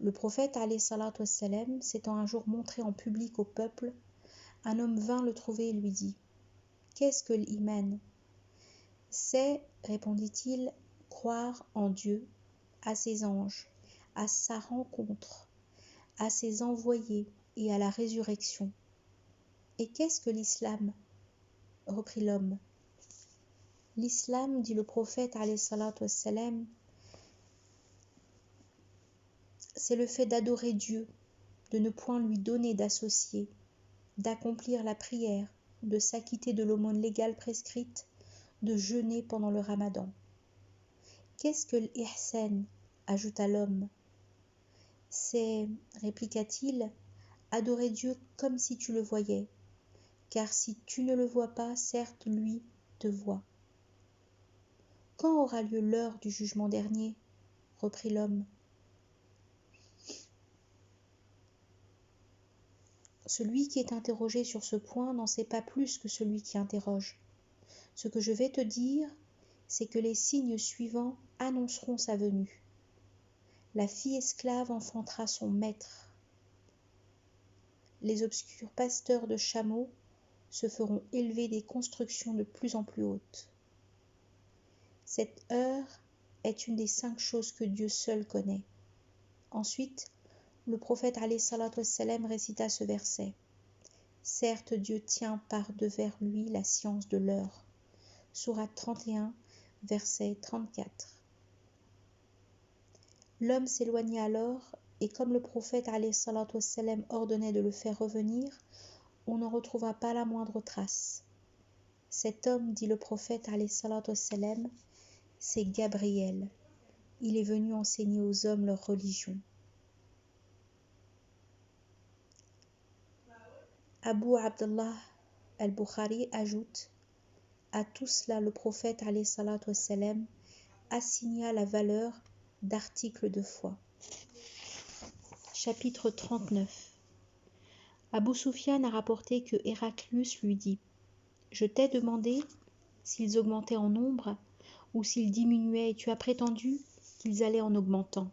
Le prophète alayhi salatu wassalam s'étant un jour montré en public au peuple, un homme vint le trouver et lui dit: Qu'est-ce que l'iman? C'est, répondit-il, croire en Dieu, à ses anges, à sa rencontre, à ses envoyés et à la résurrection. Et qu'est-ce que l'islam? Reprit l'homme. L'islam, dit le prophète alayhi salatu wassalam, c'est le fait d'adorer Dieu, de ne point lui donner d'associés, d'accomplir la prière, de s'acquitter de l'aumône légale prescrite, de jeûner pendant le Ramadan. Qu'est-ce que l'ihsan? Ajouta l'homme. C'est, répliqua-t-il, adorer Dieu comme si tu le voyais, car si tu ne le vois pas, certes lui te voit. Quand aura lieu l'heure du jugement dernier? Reprit l'homme. Celui qui est interrogé sur ce point n'en sait pas plus que celui qui interroge. Ce que je vais te dire, c'est que les signes suivants annonceront sa venue. La fille esclave enfantera son maître. Les obscurs pasteurs de chameaux se feront élever des constructions de plus en plus hautes. Cette heure est une des 5 choses que Dieu seul connaît. Ensuite, le prophète alayhi salatu wassalam récita ce verset. Certes, Dieu tient par devers lui la science de l'heure. Sourate 31, verset 34. L'homme s'éloigna alors, et comme le prophète alayhi salatu wassalam ordonnait de le faire revenir, on n'en retrouva pas la moindre trace. Cet homme, dit le prophète alayhi salatu wassalam, c'est Gabriel. Il est venu enseigner aux hommes leur religion. Abu Abdullah al-Bukhari ajoute: à tout cela, le prophète alayhi salatu wassalam assigna la valeur d'articles de foi. Chapitre 39. Abu Sufyan a rapporté que Héraclius lui dit: Je t'ai demandé s'ils augmentaient en nombre ou s'ils diminuaient, et tu as prétendu qu'ils allaient en augmentant.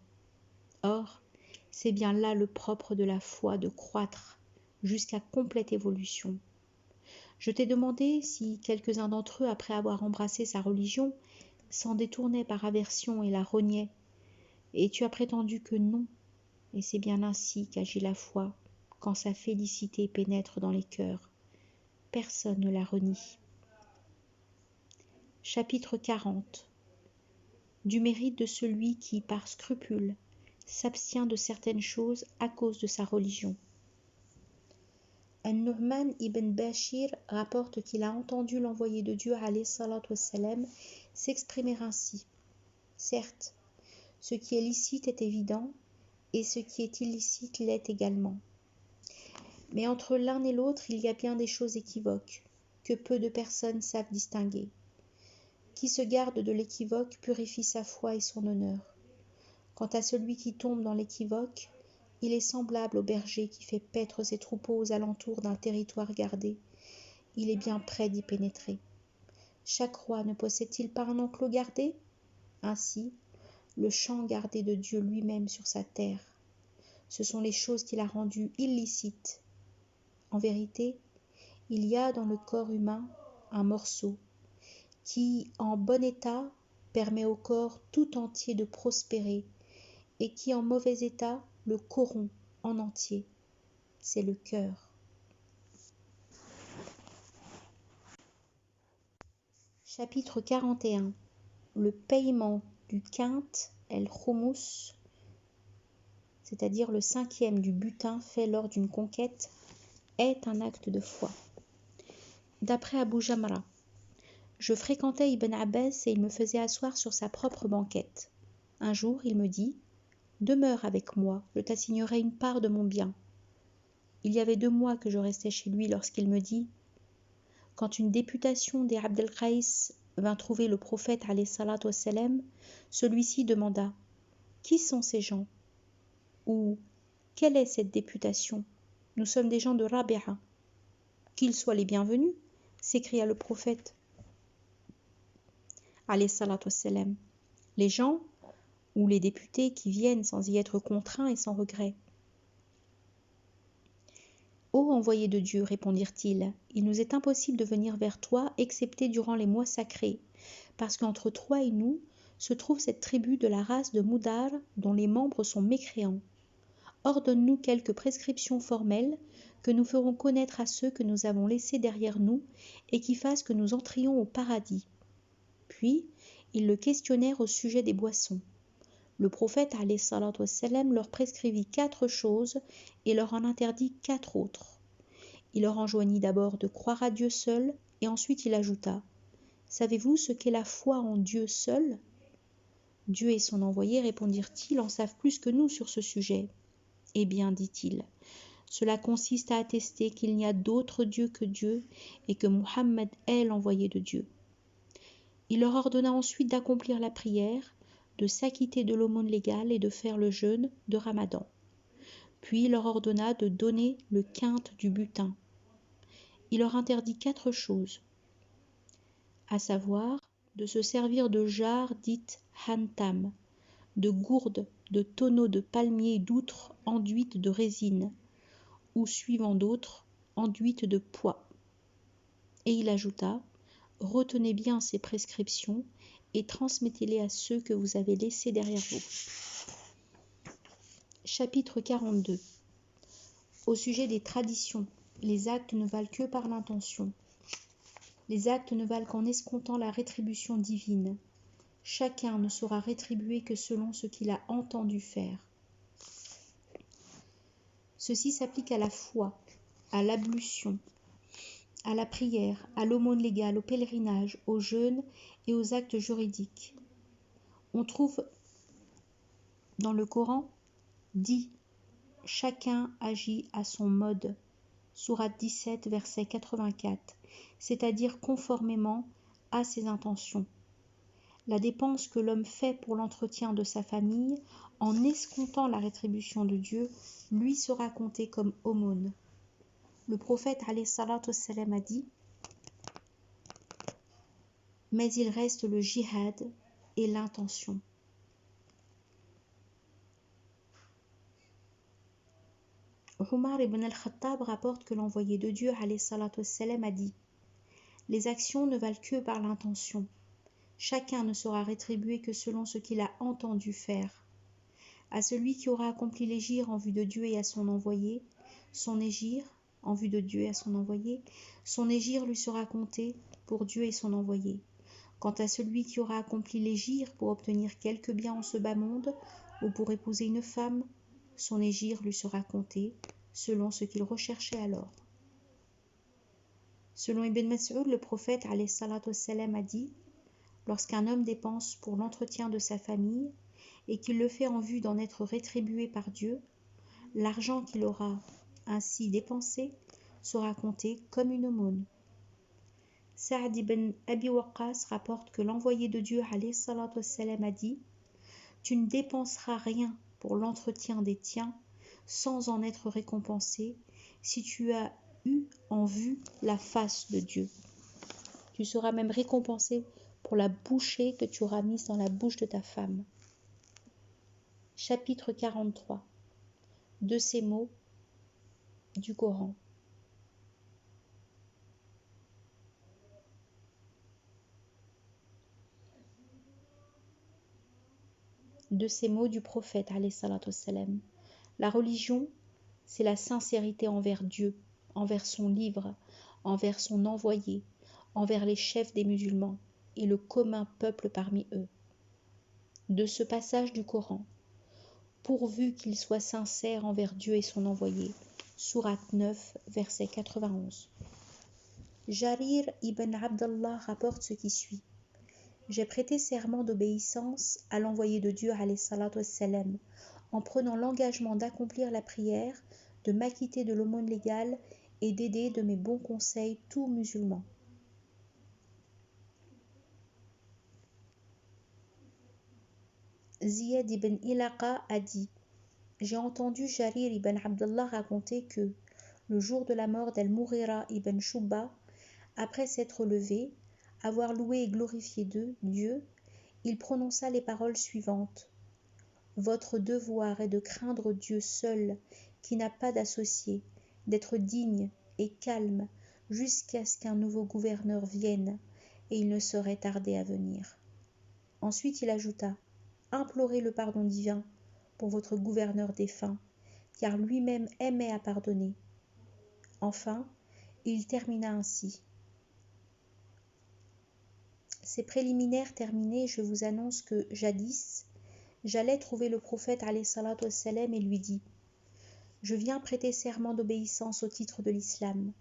Or, c'est bien là le propre de la foi, de croître jusqu'à complète évolution. Je t'ai demandé si quelques-uns d'entre eux, après avoir embrassé sa religion, s'en détournaient par aversion et la reniaient, et tu as prétendu que non, et c'est bien ainsi qu'agit la foi quand sa félicité pénètre dans les cœurs. Personne ne la renie. Chapitre 40. Du mérite de celui qui, par scrupule, s'abstient de certaines choses à cause de sa religion. An-Nu'man ibn Bashir rapporte qu'il a entendu l'envoyé de Dieu alayhi salatu wassalam s'exprimer ainsi. Certes, ce qui est licite est évident, et ce qui est illicite l'est également. Mais entre l'un et l'autre, il y a bien des choses équivoques, que peu de personnes savent distinguer. Qui se garde de l'équivoque purifie sa foi et son honneur. Quant à celui qui tombe dans l'équivoque, il est semblable au berger qui fait paître ses troupeaux aux alentours d'un territoire gardé. Il est bien près d'y pénétrer. Chaque roi ne possède-t-il pas un enclos gardé ? Ainsi, le champ gardé de Dieu lui-même sur sa terre. Ce sont les choses qu'il a rendues illicites. En vérité, il y a dans le corps humain un morceau qui, en bon état, permet au corps tout entier de prospérer et qui, en mauvais état, le corrompt en entier. C'est le cœur. Chapitre 41. Le paiement du quinte, el-khumous, c'est-à-dire le 5e du butin fait lors d'une conquête, est un acte de foi. D'après Abu Jamra, je fréquentais Ibn Abbas et il me faisait asseoir sur sa propre banquette. Un jour, il me dit « Demeure avec moi, je t'assignerai une part de mon bien. » Il y avait 2 mois que je restais chez lui lorsqu'il me dit « Quand une députation des Abd el-Qaïs vint trouver le prophète alayhi salatu wassalam, celui-ci demanda « Qui sont ces gens ?» ou « Quelle est cette députation ? Nous sommes des gens de Rabi'a. » « Qu'ils soient les bienvenus !» s'écria le prophète alayhi salatu wassalam. Les gens ou les députés qui viennent sans y être contraints et sans regret. Ô envoyé de Dieu, répondirent-ils, il nous est impossible de venir vers toi excepté durant les mois sacrés, parce qu'entre toi et nous se trouve cette tribu de la race de Moudar dont les membres sont mécréants. Ordonne-nous quelques prescriptions formelles que nous ferons connaître à ceux que nous avons laissés derrière nous et qui fassent que nous entrions au paradis. Puis, ils le questionnèrent au sujet des boissons. Le prophète alayhi salatu wassalam leur prescrivit 4 choses et leur en interdit 4 autres. Il leur enjoignit d'abord de croire à Dieu seul et ensuite il ajouta « Savez-vous ce qu'est la foi en Dieu seul ?» Dieu et son envoyé, répondirent-ils, en savent plus que nous sur ce sujet. Eh bien, dit-il, cela consiste à attester qu'il n'y a d'autre Dieu que Dieu et que Muhammad est l'envoyé de Dieu. Il leur ordonna ensuite d'accomplir la prière, de s'acquitter de l'aumône légale et de faire le jeûne de Ramadan. Puis il leur ordonna de donner le quinte du butin. Il leur interdit 4 choses, à savoir de se servir de jarres dites hantam, de gourdes, de tonneaux de palmiers d'outre enduites de résine, ou suivant d'autres, enduites de pois. Et il ajouta, retenez bien ces prescriptions et transmettez-les à ceux que vous avez laissés derrière vous. Chapitre 42. Au sujet des traditions, les actes ne valent que par l'intention. Les actes ne valent qu'en escomptant la rétribution divine. Chacun ne sera rétribué que selon ce qu'il a entendu faire. Ceci s'applique à la foi, à l'ablution, à la prière, à l'aumône légale, au pèlerinage, au jeûne et aux actes juridiques. On trouve dans le Coran dit « Chacun agit à son mode » Sourate 17, verset 84, c'est-à-dire conformément à ses intentions. La dépense que l'homme fait pour l'entretien de sa famille, en escomptant la rétribution de Dieu, lui sera comptée comme aumône. Le prophète alayhi salatu wassalam a dit « Mais il reste le jihad et l'intention. » Umar ibn al-Khattab rapporte que l'envoyé de Dieu alayhi salatu wassalam a dit « Les actions ne valent que par l'intention. Chacun ne sera rétribué que selon ce qu'il a entendu faire. À celui qui aura accompli l'hégire en vue de Dieu et à son envoyé, son hégire en vue de Dieu et à son envoyé, son hégire lui sera compté pour Dieu et son envoyé. Quant à celui qui aura accompli l'hégire pour obtenir quelque bien en ce bas monde ou pour épouser une femme, son hégire lui sera compté selon ce qu'il recherchait alors. Selon Ibn Mas'ud, le prophète alayhi salatu wassalam a dit « Lorsqu'un homme dépense pour l'entretien de sa famille et qu'il le fait en vue d'en être rétribué par Dieu, l'argent qu'il aura ainsi dépensée sera comptée comme une aumône. Sa'd ibn Abi Waqqas rapporte que l'envoyé de Dieu alayhi salatu wassalam a dit « Tu ne dépenseras rien pour l'entretien des tiens sans en être récompensé si tu as eu en vue la face de Dieu. Tu seras même récompensé pour la bouchée que tu auras mise dans la bouche de ta femme. » Chapitre 43. De ces mots du Coran. De ces mots du prophète alayhi salatu wassalam. La religion, c'est la sincérité envers Dieu, envers son livre, envers son envoyé, envers les chefs des musulmans et le commun peuple parmi eux. De ce passage du Coran, pourvu qu'il soit sincère envers Dieu et son envoyé. Sourate 9, verset 91. Jarir ibn Abdallah rapporte ce qui suit. J'ai prêté serment d'obéissance à l'envoyé de Dieu alayhi salatu wassalam, en prenant l'engagement d'accomplir la prière, de m'acquitter de l'aumône légale et d'aider de mes bons conseils tout musulman. Ziyad ibn Ilaqa a dit « J'ai entendu Jarir ibn Abdallah raconter que, le jour de la mort d'Al-Mughira ibn Shu'ba, après s'être levé, avoir loué et glorifié Dieu, il prononça les paroles suivantes. Votre devoir est de craindre Dieu seul, qui n'a pas d'associé, d'être digne et calme jusqu'à ce qu'un nouveau gouverneur vienne, et il ne saurait tarder à venir. Ensuite il ajouta, implorez le pardon divin pour votre gouverneur défunt, car lui-même aimait à pardonner. Enfin, il termina ainsi. Ces préliminaires terminés, je vous annonce que, jadis, j'allais trouver le prophète alayhi salatu wassalam et lui dis « Je viens prêter serment d'obéissance au titre de l'islam. »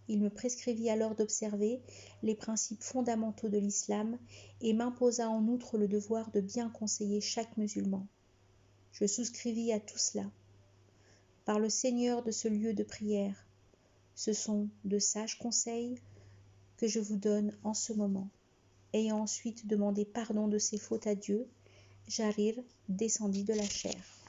Il me prescrivit alors d'observer les principes fondamentaux de l'islam et m'imposa en outre le devoir de bien conseiller chaque musulman. Je souscrivis à tout cela. Par le Seigneur de ce lieu de prière, ce sont de sages conseils que je vous donne en ce moment. Ayant ensuite demandé pardon de ses fautes à Dieu, Jarir descendit de la chaire.